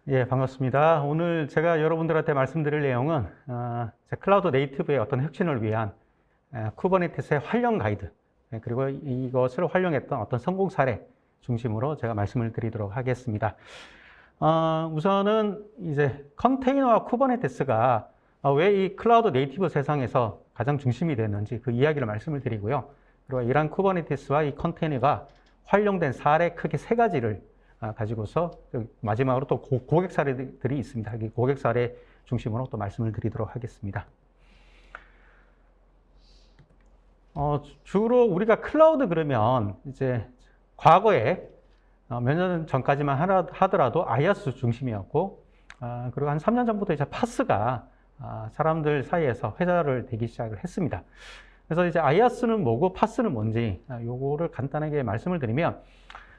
예, 반갑습니다. 오늘 제가 여러분들한테 말씀드릴 내용은 클라우드 네이티브의 어떤 혁신을 위한 쿠버네티스의 활용 가이드, 그리고 이것을 활용했던 어떤 성공 사례 중심으로 제가 말씀을 드리도록 하겠습니다. 우선은 이제 컨테이너와 쿠버네티스가 왜 이 클라우드 네이티브 세상에서 가장 중심이 됐는지 그 이야기를 말씀을 드리고요. 그리고 이러한 쿠버네티스와 이 컨테이너가 활용된 사례 크게 세 가지를 가지고서 마지막으로 또 고객 사례들이 있습니다. 고객 사례 중심으로 또 말씀을 드리도록 하겠습니다. 주로 우리가 클라우드 그러면 이제 과거에 몇 년 전까지만 하더라도 IaaS 중심이었고, 그리고 한 3년 전부터 이제 파스가 사람들 사이에서 회자를 되기 시작을 했습니다. 그래서 이제 IaaS는 뭐고 파스는 뭔지 요거를 간단하게 말씀을 드리면,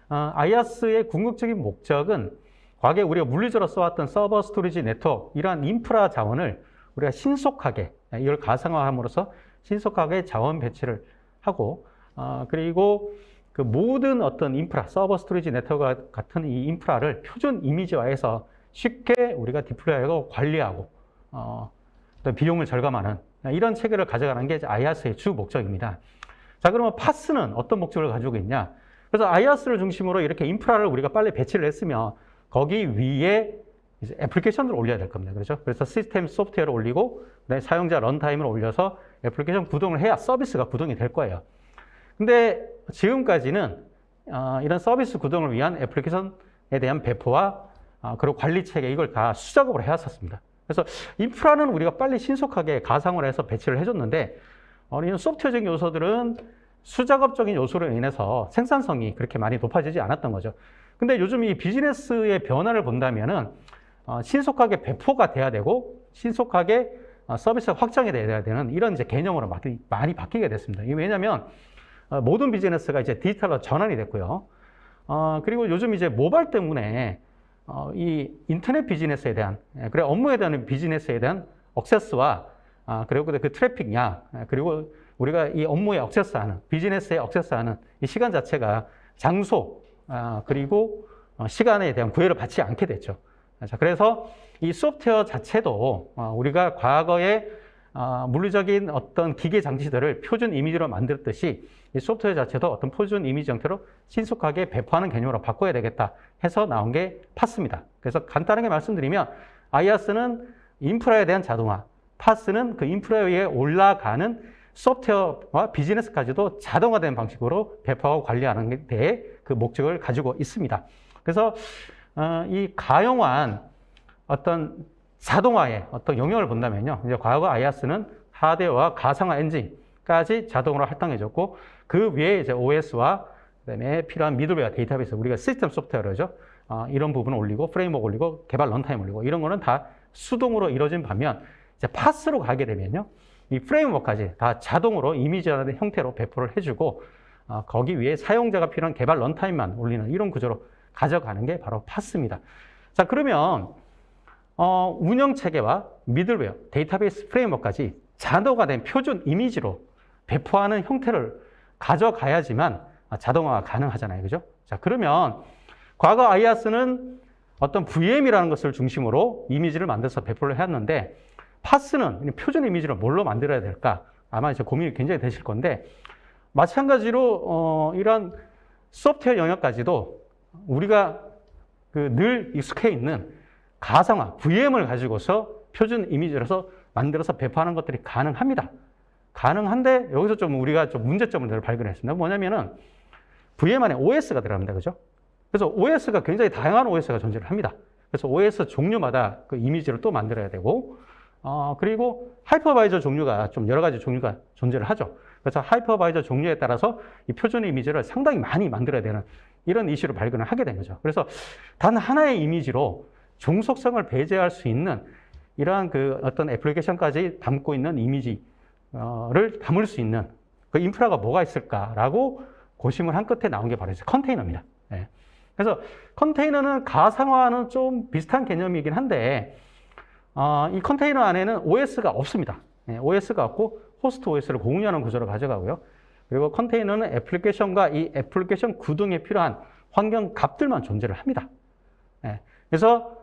IaaS의 궁극적인 목적은 과거에 우리가 물리적으로 써왔던 서버 스토리지 네트워크, 이러한 인프라 자원을 우리가 신속하게, 이걸 가상화함으로써 신속하게 자원 배치를 하고, 그리고 그 모든 어떤 인프라, 서버 스토리지 네트워크 같은 이 인프라를 표준 이미지화해서 쉽게 우리가 디플로이하고 관리하고, 또 비용을 절감하는 이런 체계를 가져가는 게 IaaS의 주 목적입니다. 자, 그러면 파스는 어떤 목적을 가지고 있냐? 그래서 IaaS를 중심으로 이렇게 인프라를 우리가 빨리 배치를 했으면 거기 위에 이제 애플리케이션을 올려야 될 겁니다. 그렇죠? 그래서 시스템 소프트웨어를 올리고 사용자 런타임을 올려서 애플리케이션 구동을 해야 서비스가 구동이 될 거예요. 근데 지금까지는 이런 서비스 구동을 위한 애플리케이션에 대한 배포와 그리고 관리 체계 이걸 다 수작업으로 해왔었습니다. 그래서 인프라는 우리가 빨리 신속하게 가상화를 해서 배치를 해줬는데 이런 소프트웨어적인 요소들은 수작업적인 요소로 인해서 생산성이 그렇게 많이 높아지지 않았던 거죠. 근데 요즘 이 비즈니스의 변화를 본다면은 신속하게 배포가 돼야 되고 신속하게 서비스가 확장이 돼야 되는 이런 이제 개념으로 많이 바뀌게 됐습니다. 왜냐하면 모든 비즈니스가 이제 디지털로 전환이 됐고요. 그리고 요즘 이제 모바일 때문에 이 인터넷 비즈니스에 대한, 그래 업무에 대한 비즈니스에 대한 액세스와 그리고 그 트래픽량, 그리고 우리가 이 업무에 액세스하는, 비즈니스에 액세스하는 이 시간 자체가 장소, 그리고 시간에 대한 구애를 받지 않게 됐죠. 자, 그래서 이 소프트웨어 자체도 우리가 과거에 물리적인 어떤 기계 장치들을 표준 이미지로 만들었듯이 이 소프트웨어 자체도 어떤 표준 이미지 형태로 신속하게 배포하는 개념으로 바꿔야 되겠다 해서 나온 게 파스입니다. 그래서 간단하게 말씀드리면 IaaS는 인프라에 대한 자동화, 파스는 그 인프라 위에 올라가는 소프트웨어와 비즈니스까지도 자동화된 방식으로 배포하고 관리하는 데 그 목적을 가지고 있습니다. 그래서 이 가용한 어떤 자동화의 어떤 영역을 본다면요, 이제 과거 IaaS는 하드웨어와 가상화 엔진까지 자동으로 할당해줬고 그 위에 이제 OS와 그다음에 필요한 미들웨어 데이터베이스, 우리가 시스템 소프트웨어죠. 이런 부분을 올리고 프레임워크 올리고 개발 런타임 올리고 이런 거는 다 수동으로 이루어진 반면 이제 파스로 가게 되면요, 이 프레임워크까지 다 자동으로 이미지화된 형태로 배포를 해주고 거기 위에 사용자가 필요한 개발 런타임만 올리는 이런 구조로 가져가는 게 바로 파스입니다. 자, 그러면 운영 체계와 미들웨어, 데이터베이스 프레임워크까지 자동화된 표준 이미지로 배포하는 형태를 가져가야지만 자동화가 가능하잖아요. 그죠? 자, 그러면 과거 IaaS는 어떤 VM이라는 것을 중심으로 이미지를 만들어서 배포를 했는데 파스는 표준 이미지를 뭘로 만들어야 될까? 아마 이제 고민이 굉장히 되실 건데 마찬가지로 이런 소프트웨어 영역까지도 우리가 늘 익숙해 있는 가상화, VM을 가지고서 표준 이미지로서 만들어서 배포하는 것들이 가능합니다. 가능한데 여기서 좀 우리가 좀 문제점을 발견했습니다. 뭐냐면은 VM 안에 OS가 들어갑니다. 그죠? 그래서 OS가 굉장히 다양한 OS가 존재를 합니다. 그래서 OS 종류마다 그 이미지를 또 만들어야 되고, 그리고 하이퍼바이저 종류가 좀 여러 가지 종류가 존재를 하죠. 그래서 하이퍼바이저 종류에 따라서 이 표준 이미지를 상당히 많이 만들어야 되는 이런 이슈를 발견을 하게 된 거죠. 그래서 단 하나의 이미지로 중속성을 배제할 수 있는 이러한 그 어떤 애플리케이션까지 담고 있는 이미지를 담을 수 있는 그 인프라가 뭐가 있을까라고 고심을 한 끝에 나온 게 바로 이제 컨테이너입니다. 네. 그래서 컨테이너는 가상화는 좀 비슷한 개념이긴 한데 이 컨테이너 안에는 OS가 없습니다. 네, OS가 없고 호스트 OS를 공유하는 구조를 가져가고요. 그리고 컨테이너는 애플리케이션과 이 애플리케이션 구동에 필요한 환경 값들만 존재를 합니다. 네, 그래서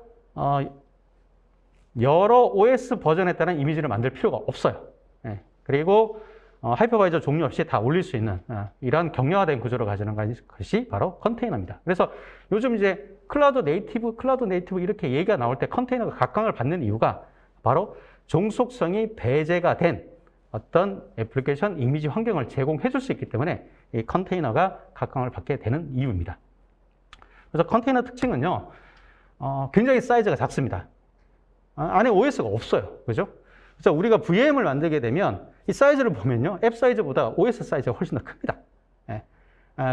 여러 OS 버전에 따른 이미지를 만들 필요가 없어요. 예. 그리고 하이퍼바이저 종류 없이 다 올릴 수 있는 이러한 경량화된 구조를 가지는 것이 바로 컨테이너입니다. 그래서 요즘 이제 클라우드 네이티브 이렇게 얘기가 나올 때 컨테이너가 각광을 받는 이유가 바로 종속성이 배제가 된 어떤 애플리케이션 이미지 환경을 제공해 줄 수 있기 때문에 이 컨테이너가 각광을 받게 되는 이유입니다. 그래서 컨테이너 특징은요, 굉장히 사이즈가 작습니다. 안에 OS가 없어요. 그죠? 그래서 우리가 VM을 만들게 되면 이 사이즈를 보면요, 앱 사이즈보다 OS 사이즈가 훨씬 더 큽니다. 예.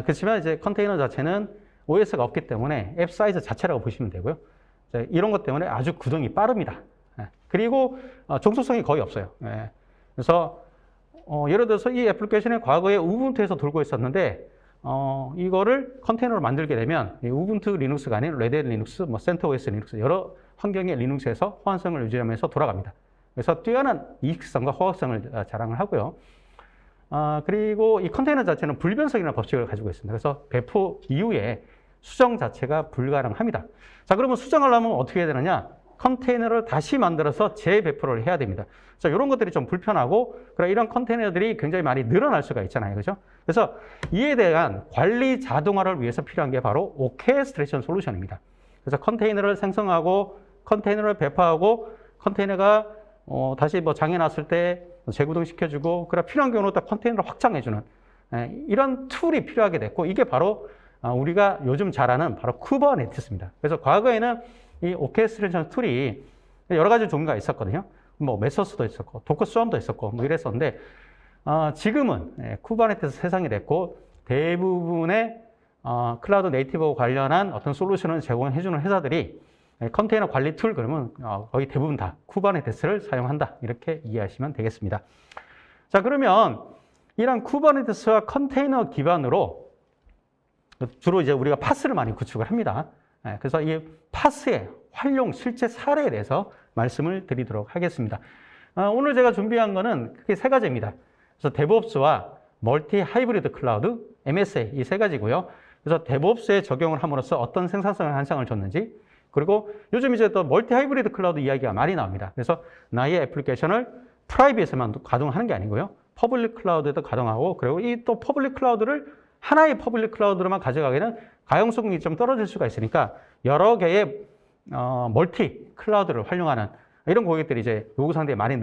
그렇지만 이제 컨테이너 자체는 OS가 없기 때문에 앱 사이즈 자체라고 보시면 되고요. 이런 것 때문에 아주 구동이 빠릅니다. 예. 그리고 종속성이 거의 없어요. 예. 그래서 예를 들어서 이 애플리케이션이 과거에 우분투에서 돌고 있었는데 이거를 컨테이너로 만들게 되면 우분투 리눅스가 아닌 레드햇 리눅스, 센터OS 리눅스 여러 환경의 리눅스에서 호환성을 유지하면서 돌아갑니다. 그래서 뛰어난 이익성과 호환성을 자랑을 하고요. 그리고 이 컨테이너 자체는 불변성이라는 법칙을 가지고 있습니다. 그래서 배포 이후에 수정 자체가 불가능합니다. 자, 그러면 수정하려면 어떻게 해야 되느냐? 컨테이너를 다시 만들어서 재배포를 해야 됩니다. 자, 이런 것들이 좀 불편하고, 이런 컨테이너들이 굉장히 많이 늘어날 수가 있잖아요. 그죠? 그래서 이에 대한 관리 자동화를 위해서 필요한 게 바로 오케스트레이션 솔루션입니다. 그래서 컨테이너를 생성하고, 컨테이너를 배포하고, 컨테이너가 다시 장애 났을 때 재구동 시켜주고, 필요한 경우는 딱 컨테이너를 확장해주는 이런 툴이 필요하게 됐고, 이게 바로 우리가 요즘 잘 아는 바로 쿠버네티스입니다. 그래서 과거에는 이 오케스트레이션 툴이 여러 가지 종류가 있었거든요. 메서스도 있었고, 도커스완도 있었고, 이랬었는데, 지금은 쿠버네티스 세상이 됐고, 대부분의 클라우드 네이티브 관련한 어떤 솔루션을 제공해주는 회사들이 컨테이너 관리 툴 그러면 거의 대부분 다 쿠버네티스를 사용한다. 이렇게 이해하시면 되겠습니다. 자, 그러면 이런 쿠버네티스와 컨테이너 기반으로 주로 이제 우리가 파스를 많이 구축을 합니다. 그래서 이 파스의 활용 실제 사례에 대해서 말씀을 드리도록 하겠습니다. 오늘 제가 준비한 거는 크게 세 가지입니다. 그래서 데브옵스와 멀티 하이브리드 클라우드, MSA 이 세 가지고요. 그래서 데브옵스에 적용을 함으로써 어떤 생산성을 향상을 줬는지, 그리고 요즘 이제 또 멀티 하이브리드 클라우드 이야기가 많이 나옵니다. 그래서 나의 애플리케이션을 프라이빗에만 가동하는 게 아니고요. 퍼블릭 클라우드에도 가동하고, 그리고 이 또 퍼블릭 클라우드를 하나의 퍼블릭 클라우드로만 가져가기는 가용성이 좀 떨어질 수가 있으니까 여러 개의 멀티 클라우드를 활용하는 이런 고객들이 이제 요구 상대에 많이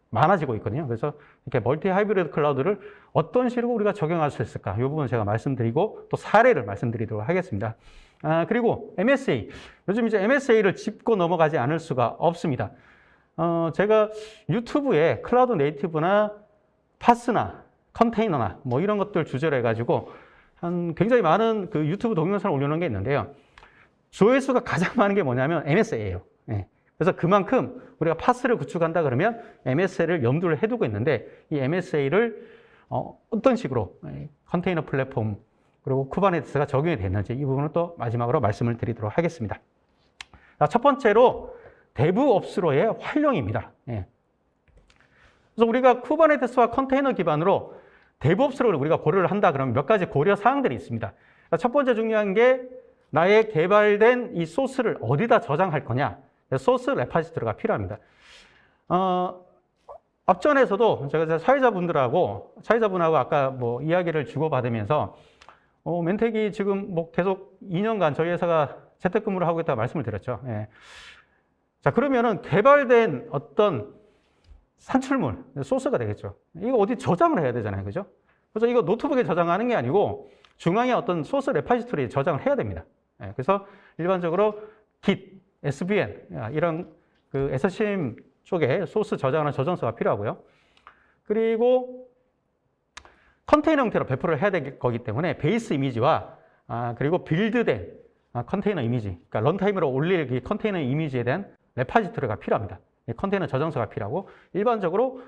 많아지고 있거든요. 그래서 이렇게 멀티 하이브리드 클라우드를 어떤 식으로 우리가 적용할 수 있을까? 이 부분 제가 말씀드리고 또 사례를 말씀드리도록 하겠습니다. 그리고 MSA. 요즘 이제 MSA를 짚고 넘어가지 않을 수가 없습니다. 제가 유튜브에 클라우드 네이티브나 파스나 컨테이너나 이런 것들 주제로 해가지고 굉장히 많은 그 유튜브 동영상을 올려놓은 게 있는데요. 조회수가 가장 많은 게 뭐냐면 MSA예요. 그래서 그만큼 우리가 파스를 구축한다 그러면 MSA를 염두를 해두고 있는데, 이 MSA를 어떤 식으로 컨테이너 플랫폼 그리고 쿠버네티스가 적용이 됐는지 이 부분은 또 마지막으로 말씀을 드리도록 하겠습니다. 첫 번째로 데브옵스로의 활용입니다. 그래서 우리가 쿠버네티스와 컨테이너 기반으로 데브옵스를 우리가 고려를 한다 그러면 몇 가지 고려 사항들이 있습니다. 첫 번째 중요한 게 나의 개발된 이 소스를 어디다 저장할 거냐. 소스 레파지토리가 필요합니다. 앞전에서도 제가 사회자분하고 아까 이야기를 주고받으면서 멘텍이 지금 계속 2년간 저희 회사가 재택근무를 하고 있다고 말씀을 드렸죠. 자, 그러면은 개발된 어떤 산출물, 소스가 되겠죠. 이거 어디 저장을 해야 되잖아요. 그죠? 그래서 이거 노트북에 저장하는 게 아니고 중앙에 어떤 소스 레파지토리에 저장을 해야 됩니다. 그래서 일반적으로 Git, SVN, 이런 그 SCM 쪽에 소스 저장하는 저장소가 필요하고요. 그리고 컨테이너 형태로 배포를 해야 될 거기 때문에 베이스 이미지와 그리고 빌드된 컨테이너 이미지, 그러니까 런타임으로 올릴 이 컨테이너 이미지에 대한 레파지토리가 필요합니다. 컨테이너 저장소가 필요하고, 일반적으로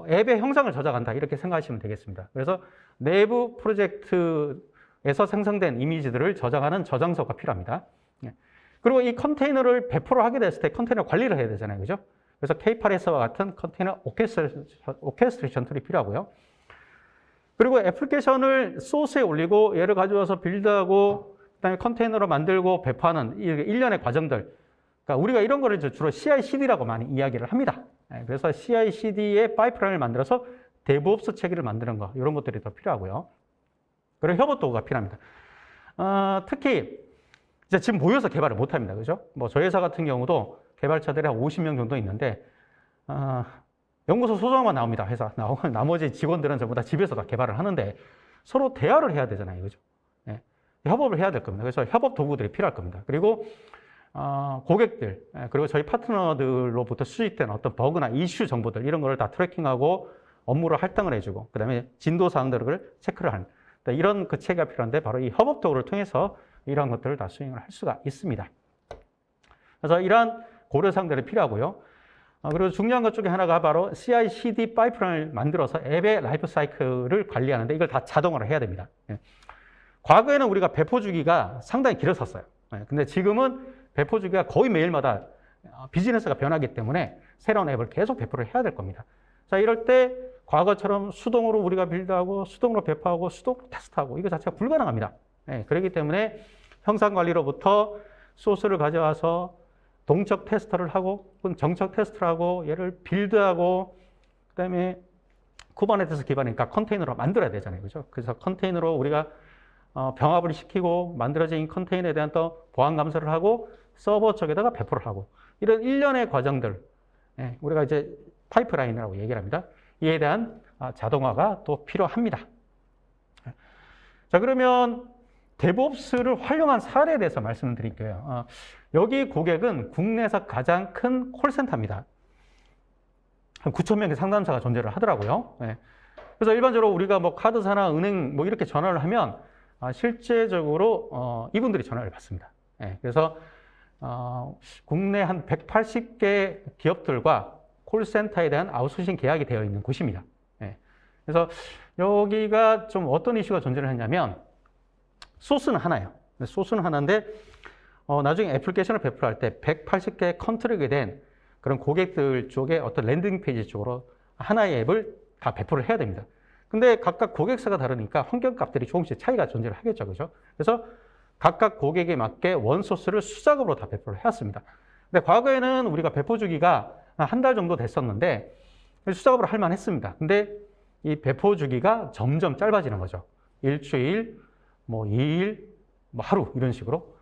앱의 형상을 저장한다 이렇게 생각하시면 되겠습니다. 그래서 내부 프로젝트에서 생성된 이미지들을 저장하는 저장소가 필요합니다. 그리고 이 컨테이너를 배포를 하게 됐을 때 컨테이너 관리를 해야 되잖아요. 그죠? 그래서 K8S와 같은 컨테이너 오케스트레이션 툴이 필요하고요. 그리고 애플리케이션을 소스에 올리고 얘를 가져와서 빌드하고 그다음에 컨테이너로 만들고 배포하는 이 일련의 과정들, 그러니까 우리가 이런 거를 주로 CI/CD라고 많이 이야기를 합니다. 그래서 CI/CD의 파이프라인을 만들어서 DevOps 체계를 만드는 거, 이런 것들이 더 필요하고요. 그리고 협업 도구가 필요합니다. 특히 이제 지금 모여서 개발을 못 합니다. 그죠? 뭐 저희 회사 같은 경우도 개발자들이 한 50명 정도 있는데, 연구소 소정만 나옵니다. 회사 나오고 나머지 직원들은 전부 다 집에서 다 개발을 하는데 서로 대화를 해야 되잖아요. 그죠? 예. 협업을 해야 될 겁니다. 그래서 협업 도구들이 필요할 겁니다. 그리고 고객들, 그리고 저희 파트너들로부터 수집된 어떤 버그나 이슈 정보들, 이런 거를 다 트래킹하고 업무를 할당을 해주고, 그 다음에 진도 사항들을 체크를 하는, 이런 그 체계가 필요한데, 바로 이 협업 도구를 통해서 이런 것들을 다 수행을 할 수가 있습니다. 그래서 이러한 고려사항들이 필요하고요. 그리고 중요한 것 중에 하나가 바로 CI/CD 파이프라인을 만들어서 앱의 라이프 사이클을 관리하는데, 이걸 다 자동화를 해야 됩니다. 과거에는 우리가 배포 주기가 상당히 길었었어요. 근데 지금은 배포 주기가 거의 매일마다 비즈니스가 변하기 때문에 새로운 앱을 계속 배포를 해야 될 겁니다. 자, 이럴 때 과거처럼 수동으로 우리가 빌드하고 수동으로 배포하고 수동으로 테스트하고, 이거 자체가 불가능합니다. 그렇기 때문에 형상 관리로부터 소스를 가져와서 동적 테스터를 하고, 정적 테스트를 하고, 얘를 빌드하고, 그 다음에 쿠버네티스 기반이니까 컨테이너로 만들어야 되잖아요. 그죠? 그래서 컨테이너로 우리가 병합을 시키고, 만들어진 컨테이너에 대한 또 보안 감사를 하고, 서버 쪽에다가 배포를 하고, 이런 일련의 과정들, 우리가 이제 파이프라인이라고 얘기를 합니다. 이에 대한 자동화가 또 필요합니다. 자, 그러면 DevOps를 활용한 사례에 대해서 말씀을 드릴게요. 여기 고객은 국내에서 가장 큰 콜센터입니다. 9,000명의 상담사가 존재를 하더라고요. 그래서 일반적으로 우리가 뭐 카드사나 은행 뭐 이렇게 전화를 하면 실제적으로 이분들이 전화를 받습니다. 그래서 국내 한 180개 기업들과 콜센터에 대한 아웃소싱 계약이 되어 있는 곳입니다. 그래서 여기가 좀 어떤 이슈가 존재를 했냐면, 소스는 하나예요. 소스는 하나인데 나중에 애플리케이션을 배포할 때 180개 컨트롤이 된 그런 고객들 쪽에 어떤 랜딩 페이지 쪽으로 하나의 앱을 다 배포를 해야 됩니다. 근데 각각 고객사가 다르니까 환경값들이 조금씩 차이가 존재를 하겠죠. 그죠? 그래서 각각 고객에 맞게 원소스를 수작업으로 다 배포를 해왔습니다. 근데 과거에는 우리가 배포 주기가 한 달 정도 됐었는데 수작업으로 할 만했습니다. 근데 이 배포 주기가 점점 짧아지는 거죠. 일주일, 뭐 2일, 뭐 하루, 이런 식으로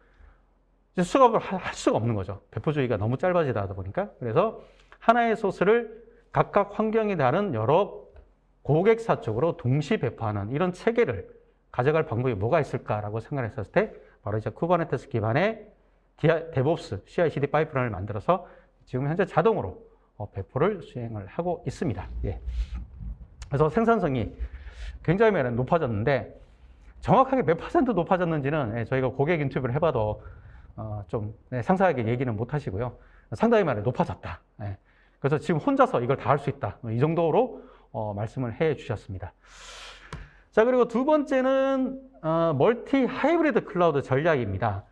수작업을 할 수가 없는 거죠. 배포 주기가 너무 짧아지다 보니까. 그래서 하나의 소스를 각각 환경에 다른 여러 고객사 쪽으로 동시 배포하는 이런 체계를 가져갈 방법이 뭐가 있을까라고 생각을 했었을 때, 바로 이제 쿠버네티스 기반의 DevOps, CI/CD 파이프라인을 만들어서 지금 현재 자동으로 배포를 수행을 하고 있습니다. 그래서 생산성이 굉장히 높아졌는데, 정확하게 몇 % 높아졌는지는 저희가 고객 인터뷰를 해봐도 좀 상세하게 얘기는 못 하시고요. 상당히 많이 높아졌다. 그래서 지금 혼자서 이걸 다 할 수 있다. 이 정도로 말씀을 해 주셨습니다. 자, 그리고 두 번째는 멀티 하이브리드 클라우드 전략입니다.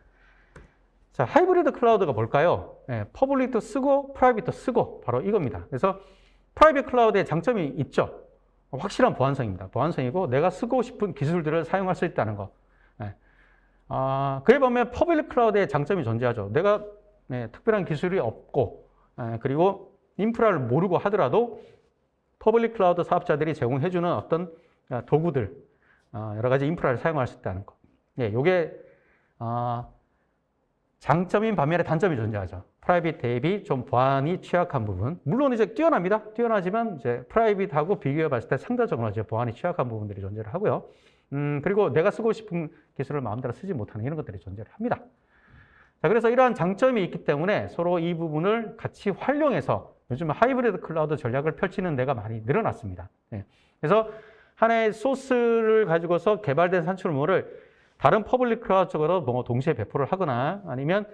자, 하이브리드 클라우드가 뭘까요? 퍼블릭도 쓰고 프라이빗도 쓰고, 바로 이겁니다. 그래서 프라이빗 클라우드의 장점이 있죠. 확실한 보안성입니다. 보안성이고 내가 쓰고 싶은 기술들을 사용할 수 있다는 거. 그에 반면 퍼블릭 클라우드의 장점이 존재하죠. 내가 특별한 기술이 없고, 그리고 인프라를 모르고 하더라도 퍼블릭 클라우드 사업자들이 제공해주는 어떤 도구들, 여러 가지 인프라를 사용할 수 있다는 거. 요게 장점인 반면에 단점이 존재하죠. 프라이빗 대비 좀 보안이 취약한 부분. 물론 이제 뛰어납니다. 뛰어나지만 이제 프라이빗하고 비교해 봤을 때 상대적으로 이제 보안이 취약한 부분들이 존재를 하고요. 그리고 내가 쓰고 싶은 기술을 마음대로 쓰지 못하는 이런 것들이 존재를 합니다. 자, 그래서 이러한 장점이 있기 때문에 서로 이 부분을 같이 활용해서 요즘 하이브리드 클라우드 전략을 펼치는 데가 많이 늘어났습니다. 그래서 하나의 소스를 가지고서 개발된 산출물을 다른 퍼블릭 클라우드 쪽으로 뭐 동시에 배포를 하거나, 아니면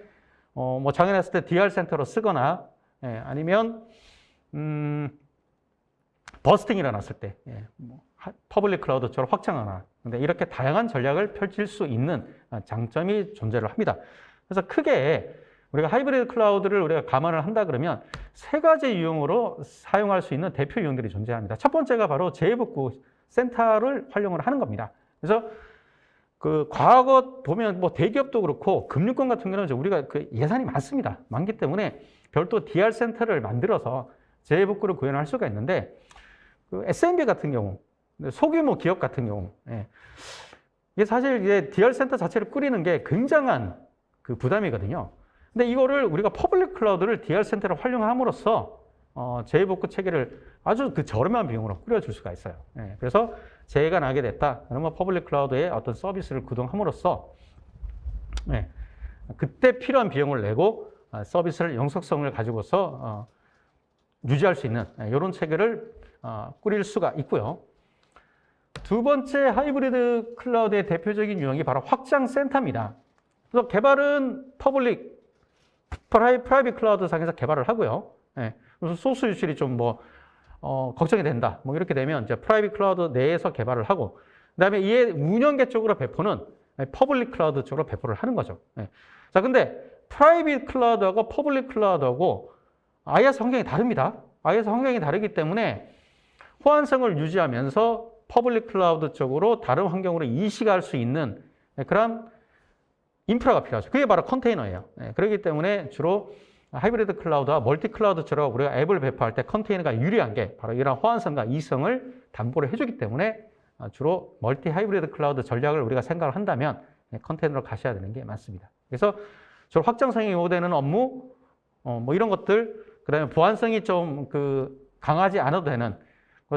뭐 작년에 했을 때 DR 센터로 쓰거나, 아니면 버스팅이 일어났을 때 뭐 퍼블릭 클라우드처럼 확장하나. 근데 이렇게 다양한 전략을 펼칠 수 있는 장점이 존재를 합니다. 그래서 크게 우리가 하이브리드 클라우드를 우리가 감안을 한다 그러면 세 가지 유형으로 사용할 수 있는 대표 유형들이 존재합니다. 첫 번째가 바로 재해복구 센터를 활용을 하는 겁니다. 그래서 그 과거 보면 뭐 대기업도 그렇고 금융권 같은 경우는 이제 우리가 그 예산이 많습니다. 많기 때문에 별도 DR 센터를 만들어서 재해복구를 구현할 수가 있는데 그 SMB 같은 경우, 소규모 기업 같은 경우, 예. 이게 사실 이제 DR 센터 자체를 꾸리는 게 굉장한 그 부담이거든요. 근데 이거를 우리가 퍼블릭 클라우드를 DR 센터로 활용함으로써 재해복구 체계를 아주 그 저렴한 비용으로 꾸려줄 수가 있어요. 예. 그래서 재해가 나게 됐다. 그러면 퍼블릭 클라우드의 어떤 서비스를 구동함으로써 예. 그때 필요한 비용을 내고 서비스를 영속성을 가지고서 유지할 수 있는 이런 체계를 꾸릴 수가 있고요. 두 번째 하이브리드 클라우드의 대표적인 유형이 바로 확장 센터입니다. 그래서 개발은 퍼블릭, 프라이빗 클라우드 상에서 개발을 하고요. 예, 그래서 소스 유출이 좀 걱정이 된다. 뭐 이렇게 되면 이제 프라이빗 클라우드 내에서 개발을 하고, 그 다음에 이에 운영계 쪽으로 배포는 퍼블릭 클라우드 쪽으로 배포를 하는 거죠. 예. 자, 근데 프라이빗 클라우드하고 퍼블릭 클라우드하고 IaaS 환경이 다릅니다. IaaS 환경이 다르기 때문에 호환성을 유지하면서 퍼블릭 클라우드 쪽으로 다른 환경으로 이식할 수 있는 그런 인프라가 필요하죠. 그게 바로 컨테이너예요. 그렇기 때문에 주로 하이브리드 클라우드와 멀티 클라우드처럼 우리가 앱을 배포할 때 컨테이너가 유리한 게 바로 이런 호환성과 이성을 담보를 해주기 때문에 주로 멀티 하이브리드 클라우드 전략을 우리가 생각을 한다면 컨테이너로 가셔야 되는 게 맞습니다. 그래서 주로 확장성이 요구되는 업무, 뭐 이런 것들, 그다음에 보안성이 좀 강하지 않아도 되는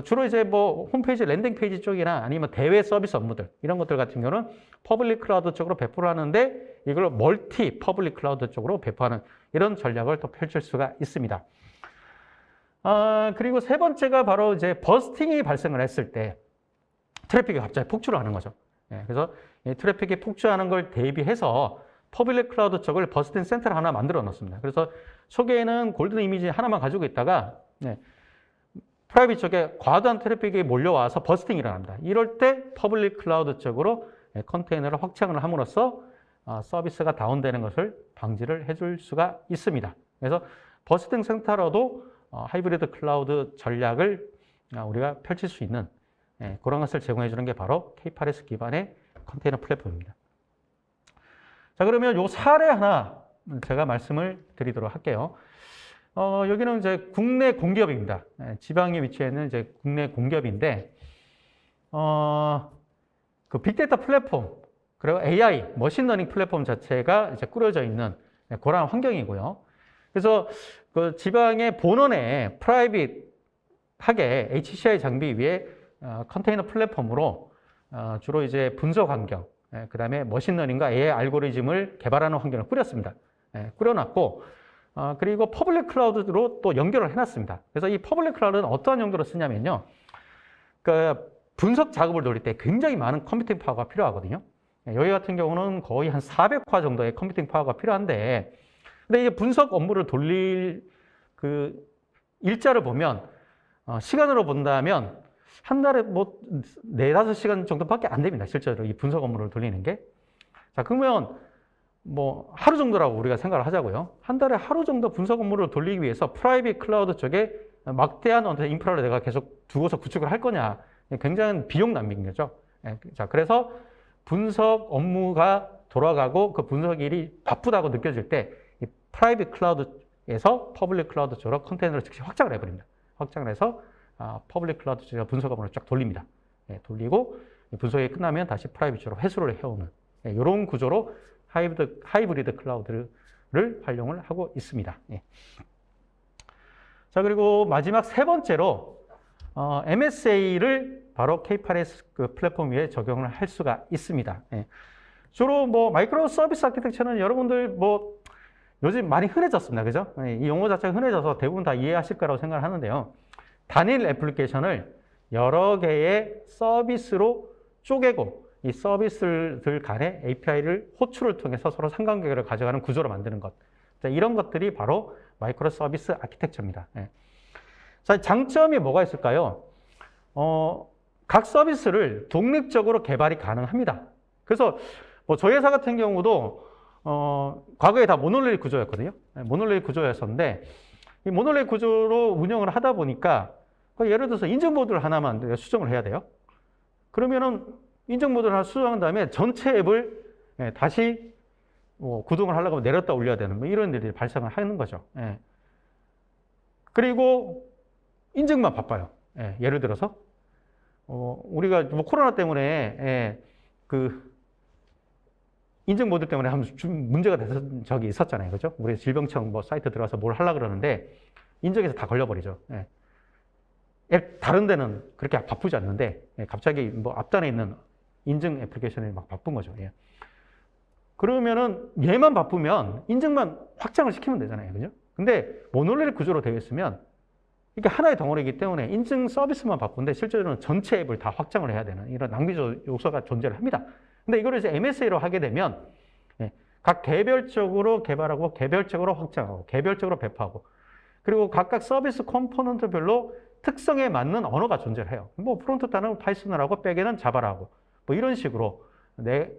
주로 이제 뭐 홈페이지 랜딩 페이지 쪽이나 아니면 대외 서비스 업무들 이런 것들 같은 경우는 퍼블릭 클라우드 쪽으로 배포를 하는데 이걸 멀티 퍼블릭 클라우드 쪽으로 배포하는 이런 전략을 또 펼칠 수가 있습니다. 그리고 세 번째가 바로 이제 버스팅이 발생을 했을 때 트래픽이 갑자기 폭주를 하는 거죠. 그래서 이 트래픽이 폭주하는 걸 대비해서 퍼블릭 클라우드 쪽을 버스팅 센터를 하나 만들어 놨습니다. 그래서 초기에는 골든 이미지 하나만 가지고 있다가 프라이빗 쪽에 과도한 트래픽이 몰려와서 버스팅이 일어납니다. 이럴 때 퍼블릭 클라우드 쪽으로 컨테이너를 확장을 함으로써 서비스가 다운되는 것을 방지를 해줄 수가 있습니다. 그래서 버스팅 센터로도 하이브리드 클라우드 전략을 우리가 펼칠 수 있는 그런 것을 제공해 주는 게 바로 K8S 기반의 컨테이너 플랫폼입니다. 자, 그러면 요 사례 하나 제가 말씀을 드리도록 할게요. 여기는 이제 국내 공기업입니다. 지방에 위치해 있는 이제 국내 공기업인데, 그 빅데이터 플랫폼, 그리고 AI, 머신러닝 플랫폼 자체가 이제 꾸려져 있는 그런 환경이고요. 그래서 그 지방의 본원에 프라이빗하게 HCI 장비 위에 컨테이너 플랫폼으로 주로 이제 분석 환경, 그 다음에 머신러닝과 AI 알고리즘을 개발하는 환경을 꾸렸습니다. 꾸려놨고, 그리고 퍼블릭 클라우드로 또 연결을 해놨습니다. 그래서 이 퍼블릭 클라우드는 어떠한 용도로 쓰냐면요. 그 분석 작업을 돌릴 때 굉장히 많은 컴퓨팅 파워가 필요하거든요. 여기 같은 경우는 거의 한 400화 정도의 컴퓨팅 파워가 필요한데, 근데 이게 분석 업무를 돌릴 그 일자를 보면, 시간으로 본다면 한 달에 뭐 4, 5시간 정도밖에 안 됩니다. 실제로 이 분석 업무를 돌리는 게. 자, 그러면 뭐 하루 정도라고 우리가 생각을 하자고요. 한 달에 하루 정도 분석 업무를 돌리기 위해서 프라이빗 클라우드 쪽에 막대한 어떤 인프라를 내가 계속 두고서 구축을 할 거냐. 굉장히 비용 낭비인 거죠. 자, 그래서 분석 업무가 돌아가고 그 분석 일이 바쁘다고 느껴질 때 이 프라이빗 클라우드에서 퍼블릭 클라우드 쪽으로 컨테이너를 즉시 확장을 해버립니다. 확장을 해서 퍼블릭 클라우드 쪽에 분석 업무를 쫙 돌립니다. 돌리고 분석이 끝나면 다시 프라이빗 쪽으로 회수를 해오는 이런 구조로 하이브리드 클라우드를 활용을 하고 있습니다. 자, 그리고 마지막 세 번째로 MSA를 바로 K8S 그 플랫폼 위에 적용을 할 수가 있습니다. 주로 뭐 마이크로 서비스 아키텍처는 여러분들 뭐 요즘 많이 흔해졌습니다. 그죠? 이 용어 자체가 흔해져서 대부분 다 이해하실 거라고 생각을 하는데요. 단일 애플리케이션을 여러 개의 서비스로 쪼개고 이 서비스들 간의 API를 호출을 통해서 서로 상관관계를 가져가는 구조로 만드는 것. 자, 이런 것들이 바로 마이크로 서비스 아키텍처입니다. 자, 장점이 뭐가 있을까요? 각 서비스를 독립적으로 개발이 가능합니다. 그래서 뭐 저희 회사 같은 경우도 과거에 다 모놀릭 구조였거든요. 모놀릭 구조였었는데 이 모놀릭 구조로 운영을 하다 보니까 예를 들어서 인증보드를 하나만 수정을 해야 돼요. 그러면은 인증 모드를 하나 수정한 다음에 전체 앱을 다시 구동을 하려고 하면 내렸다 올려야 되는 뭐 이런 일이 발생을 하는 거죠. 그리고 인증만 바빠요. 예를 들어서 우리가 뭐 코로나 때문에 그 인증 모드 때문에 좀 문제가 됐던 적이 있었잖아요. 그죠? 우리 질병청 뭐 사이트 들어가서 뭘 하려고 그러는데 인증에서 다 걸려버리죠. 앱 다른 데는 그렇게 바쁘지 않는데 갑자기 뭐 앞단에 있는 인증 애플리케이션이 막 바쁜 거죠. 그러면은 얘만 바쁘면 인증만 확장을 시키면 되잖아요. 그죠? 근데 모노레일 구조로 되어 있으면 이게 하나의 덩어리이기 때문에 인증 서비스만 바쁜데 실제로는 전체 앱을 다 확장을 해야 되는 이런 낭비 요소가 존재를 합니다. 근데 이걸 이제 MSA로 하게 되면 각 개별적으로 개발하고 개별적으로 확장하고 개별적으로 배포하고 그리고 각각 서비스 컴포넌트별로 특성에 맞는 언어가 존재를 해요. 뭐 프론트 단은 파이썬을 하고 백에는 자바를 하고 뭐 이런 식으로 내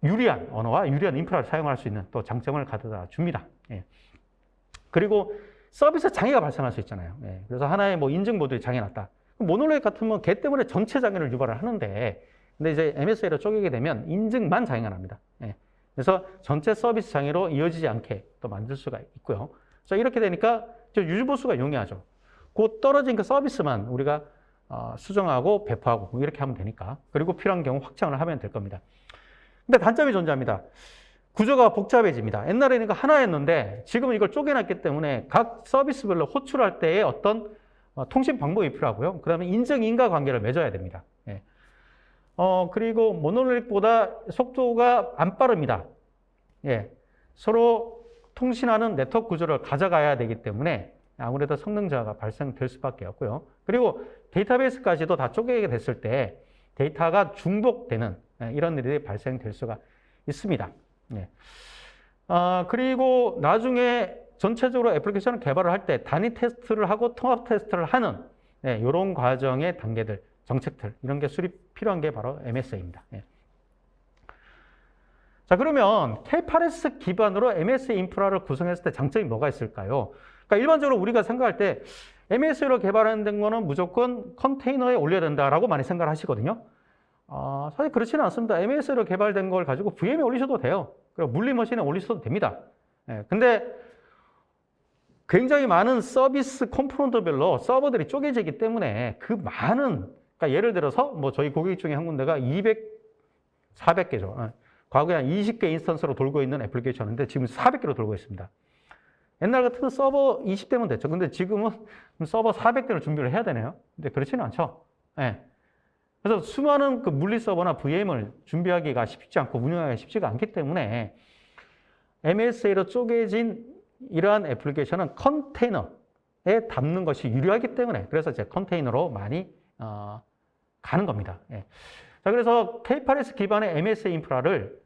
유리한 언어와 유리한 인프라를 사용할 수 있는 또 장점을 가져다 줍니다. 그리고 서비스 장애가 발생할 수 있잖아요. 그래서 하나의 뭐 인증 모드에 장애 났다. 모노레일 같으면 걔 때문에 전체 장애를 유발을 하는데 근데 이제 MSA로 쪼개게 되면 인증만 장애가 납니다. 그래서 전체 서비스 장애로 이어지지 않게 또 만들 수가 있고요. 자, 이렇게 되니까 유즈보수가 용이하죠. 그 떨어진 그 서비스만 우리가 수정하고 배포하고 뭐 이렇게 하면 되니까. 그리고 필요한 경우 확장을 하면 될 겁니다. 근데 단점이 존재합니다. 구조가 복잡해집니다. 옛날에는 이거 하나였는데 지금은 이걸 쪼개놨기 때문에 각 서비스별로 호출할 때의 어떤 통신 방법이 필요하고요. 그 다음에 인증 인과관계를 맺어야 됩니다. 그리고 모노레일보다 속도가 안 빠릅니다. 서로 통신하는 네트워크 구조를 가져가야 되기 때문에 아무래도 성능 저하가 발생될 수밖에 없고요. 그리고 데이터베이스까지도 다 쪼개게 됐을 때 데이터가 중복되는 이런 일이 발생될 수가 있습니다. 그리고 나중에 전체적으로 애플리케이션을 개발을 할 때 단위 테스트를 하고 통합 테스트를 하는 이런 과정의 단계들, 정책들 이런 게 수립 필요한 게 바로 MSA입니다. 자, 그러면 K8S 기반으로 MSA 인프라를 구성했을 때 장점이 뭐가 있을까요? 그러니까 일반적으로 우리가 생각할 때 MSA로 개발된 거는 무조건 컨테이너에 올려야 된다라고 많이 생각을 하시거든요. 사실 그렇지는 않습니다. MSA로 개발된 걸 가지고 VM에 올리셔도 돼요. 그리고 물리머신에 올리셔도 됩니다. 근데 굉장히 많은 서비스 컴포넌트별로 서버들이 쪼개지기 때문에 그 많은, 그러니까 예를 들어서 뭐 저희 고객 중에 한 군데가 400개죠. 과거에 한 20개 인스턴스로 돌고 있는 애플리케이션인데 지금 400개로 돌고 있습니다. 옛날 같으면 서버 20대면 됐죠. 근데 지금은 서버 400대를 준비를 해야 되네요. 근데 그렇지는 않죠. 그래서 수많은 그 물리 서버나 VM을 준비하기가 쉽지 않고 운영하기가 쉽지가 않기 때문에 MSA로 쪼개진 이러한 애플리케이션은 컨테이너에 담는 것이 유리하기 때문에 그래서 이제 컨테이너로 많이 가는 겁니다. 자, 그래서 K8S 기반의 MSA 인프라를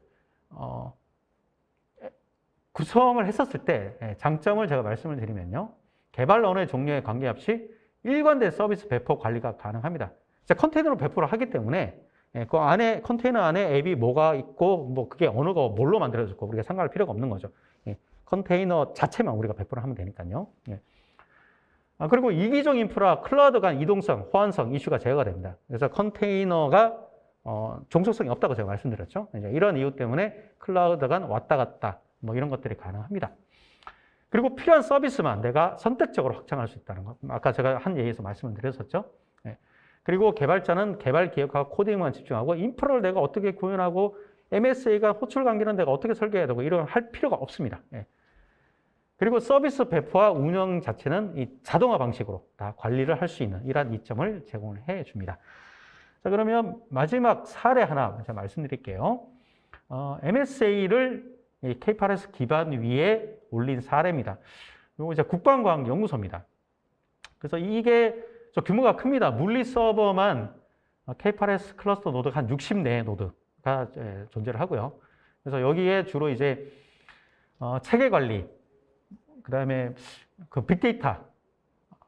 구성을 했었을 때 장점을 제가 말씀을 드리면요. 개발 언어의 종류에 관계없이 일관된 서비스 배포 관리가 가능합니다. 컨테이너로 배포를 하기 때문에 그 안에 컨테이너 안에 앱이 뭐가 있고 뭐 그게 언어가 뭘로 만들어졌고 우리가 생각할 필요가 없는 거죠. 컨테이너 자체만 우리가 배포를 하면 되니까요. 그리고 이기적 인프라, 클라우드 간 이동성, 호환성 이슈가 제거가 됩니다. 그래서 컨테이너가 종속성이 없다고 제가 말씀드렸죠. 이런 이유 때문에 클라우드 간 왔다 갔다 뭐 이런 것들이 가능합니다. 그리고 필요한 서비스만 내가 선택적으로 확장할 수 있다는 것. 아까 제가 한 예에서 말씀을 드렸었죠. 그리고 개발자는 개발 기획과 코딩만 집중하고 인프라를 내가 어떻게 구현하고 MSA가 호출 관계는 내가 어떻게 설계해야 되고 이런 할 필요가 없습니다. 그리고 서비스 배포와 운영 자체는 이 자동화 방식으로 다 관리를 할 수 있는 이러한 이점을 제공을 해 줍니다. 자, 그러면 마지막 사례 하나 제가 말씀드릴게요. MSA를 K8S 기반 위에 올린 사례입니다. 이거 이제 국방과학연구소입니다. 그래서 이게 좀 규모가 큽니다. 물리 서버만 K8S 클러스터 노드가 한 60내 노드가 존재를 하고요. 그래서 여기에 주로 이제 체계 관리, 그 다음에 그 빅데이터,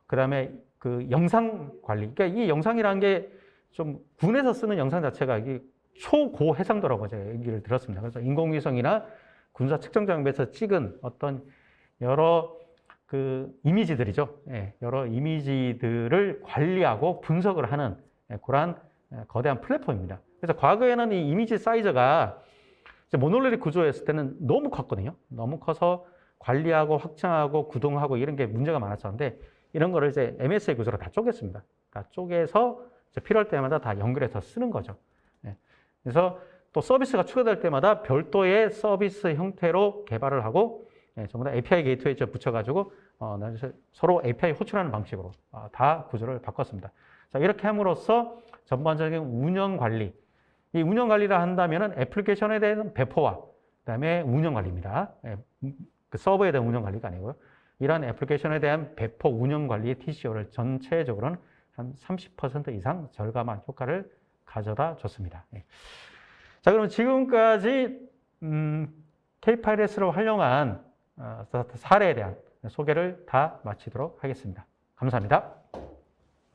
그 다음에 그 영상 관리. 그러니까 이 영상이라는 게 좀 군에서 쓰는 영상 자체가 이게 초고 해상도라고 제가 얘기를 들었습니다. 그래서 인공위성이나 군사 측정 장비에서 찍은 어떤 여러 그 이미지들이죠. 여러 이미지들을 관리하고 분석을 하는 그러한 거대한 플랫폼입니다. 그래서 과거에는 이 이미지 사이즈가 이제 모놀리틱 구조였을 때는 너무 컸거든요. 너무 커서 관리하고 확장하고 구동하고 이런 게 문제가 많았었는데 이런 거를 이제 MSA 구조로 다 쪼갰습니다. 다 쪼개서 이제 필요할 때마다 다 연결해서 쓰는 거죠. 예. 그래서 또 서비스가 추가될 때마다 별도의 서비스 형태로 개발을 하고 전부 다 API 게이트웨이 붙여가지고 서로 API 호출하는 방식으로 다 구조를 바꿨습니다. 자, 이렇게 함으로써 전반적인 운영 관리, 이 운영 관리를 한다면은 애플리케이션에 대한 배포와 그다음에 운영 관리입니다. 그 서버에 대한 운영 관리가 아니고요. 이러한 애플리케이션에 대한 배포 운영 관리의 TCO를 전체적으로는 한 30% 이상 절감한 효과를 가져다 줬습니다. 자, 그럼 지금까지 K8s를 활용한 사례에 대한 소개를 다 마치도록 하겠습니다. 감사합니다.